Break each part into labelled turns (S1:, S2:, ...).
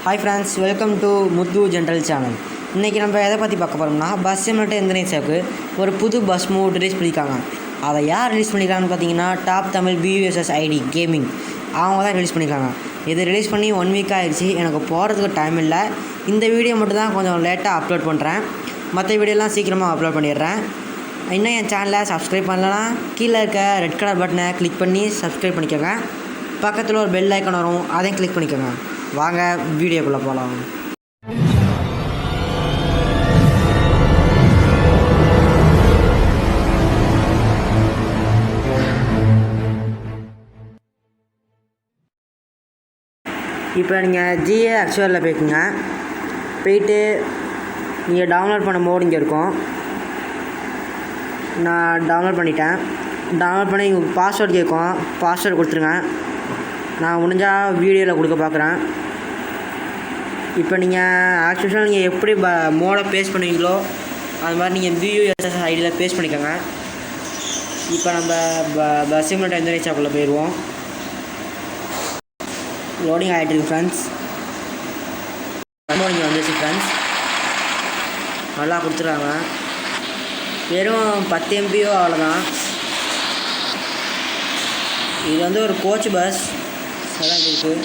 S1: Hi friends, welcome to Muthu general channel. இன்றைக்கி நம்ம எதை பற்றி பார்க்க போகிறோம்னா, பஸ் சிமுலேட்டர் இந்தோனேசியாவுக்கு ஒரு புது பஸ் மோட் ரிலீஸ் பண்ணியிருக்காங்க. அதை யார் ரிலீஸ் பண்ணியிருக்காங்கன்னு பார்த்தீங்கன்னா, டாப் தமிழ் BUSSID கேமிங் அவங்க தான் ரிலீஸ் பண்ணியிருக்காங்க. இது ரிலீஸ் பண்ணி 1 வீக் ஆகிடுச்சு. எனக்கு போகிறதுக்கு டைம் இல்லை. இந்த வீடியோ மட்டும் தான் கொஞ்சம் லேட்டாக அப்லோட் பண்ணுறேன். மற்ற வீடியோலாம் சீக்கிரமாக அப்லோட் பண்ணிடுறேன். இன்னும் என் சேனலை சப்ஸ்கிரைப் பண்ணலன்னா கீழே இருக்க ரெட் கலர் பட்டனை கிளிக் பண்ணி சப்ஸ்கிரைப் பண்ணிக்கோங்க. பக்கத்தில் ஒரு பெல் ஐக்கான் வரும், அதையும் கிளிக் பண்ணிக்கோங்க. வாங்க வீடியோக்குள்ளே போகலாம். இப்போ நீங்கள் GA ஆக்சுவலில் போய்க்குங்க. போயிட்டு நீங்கள் டவுன்லோட் பண்ண மோடு இங்கே இருக்கும். நான் டவுன்லோட் பண்ணிட்டேன். டவுன்லோட் பண்ணி உங்களுக்கு பாஸ்வேர்டு கேட்கும். பாஸ்வேர்டு கொடுத்துருங்க. நான் முடிஞ்சால் வீடியோவில் கொடுக்க பார்க்குறேன். இப்போ நீங்கள் ஆக்சுவலாக நீங்கள் எப்படி மோடை பேஸ்ட் பண்ணுவீங்களோ அது மாதிரி நீங்கள் BUSSIDயில் பேஸ்ட் பண்ணிக்கோங்க. இப்போ நம்ம பஸ் சிமுலேட்டர் இந்தோனேசியாக்குள்ளே போயிடுவோம். லோடிங் ஆகிட்டு இருக்கு ஃப்ரெண்ட்ஸ். ரொம்ப இங்கே வந்துச்சு ஃப்ரெண்ட்ஸ். நல்லா கொடுத்துருக்காங்க. வெறும் 10 MB அவ்வளோதான். இது வந்து ஒரு கோச் பஸ் அதான் இருக்குது.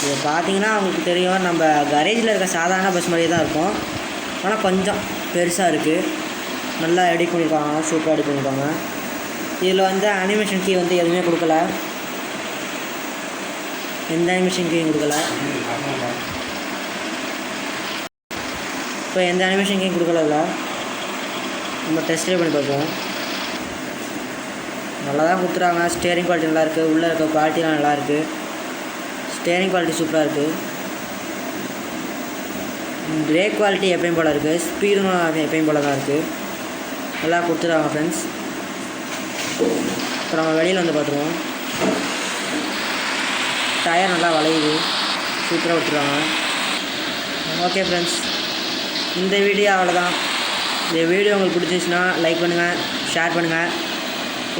S1: இதை பார்த்தீங்கன்னா அவங்களுக்கு தெரியும், நம்ம கரேஜில் இருக்க சாதாரண பஸ் மாதிரியே தான் இருக்கும். ஆனால் கொஞ்சம் பெருசாக இருக்குது. நல்லா எடிட் பண்ணியிருக்காங்க, சூப்பராக எடிட் பண்ணியிருக்காங்க. இதில் வந்து அனிமேஷன் கீ வந்து எதுவுமே கொடுக்கல. எந்த அனிமேஷன் கீயும் கொடுக்கல. இப்போ எந்த அனிமேஷன் கீயும் கொடுக்கல. நம்ம டெஸ்ட்லேயே பண்ணி பார்ப்போம். நல்லா தான் கொடுத்துறாங்க. ஸ்டேரிங் குவாலிட்டி நல்லாயிருக்கு. உள்ளே இருக்க குவாலிட்டிலாம் நல்லாயிருக்கு. ஸ்டேரிங் குவாலிட்டி சூப்பராக இருக்குது. பிரேக் குவாலிட்டி எப்பயும் போல் இருக்குது. ஸ்பீடும் எப்பயும் போல் தான் இருக்குது. நல்லா கொடுத்துருவாங்க ஃப்ரெண்ட்ஸ். இப்போ நம்ம வெளியில் வந்து பார்த்துருவோம். டயர் நல்லா வளையுது. சூப்பராக கொடுத்துருவாங்க. ஓகே ஃப்ரெண்ட்ஸ், இந்த வீடியோ அவ்வளோதான். இந்த வீடியோ உங்களுக்கு பிடிச்சிருந்துச்சுன்னா லைக் பண்ணுங்கள், ஷேர் பண்ணுங்கள்.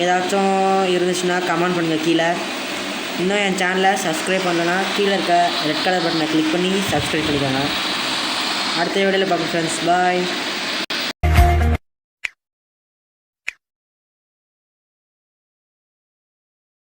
S1: ஏதாச்சும் இருந்துச்சுன்னா கமெண்ட் பண்ணுங்கள் கீழே. இன்னும் என் சேனலை சப்ஸ்கிரைப் பண்ணலன்னா கீழே இருக்க ரெட் கலர் பட்டனை கிளிக் பண்ணி சப்ஸ்கிரைப் பண்ணிக்கோங்க. அடுத்த வீடியோவில் பார்ப்போம் ஃப்ரெண்ட்ஸ். பாய்.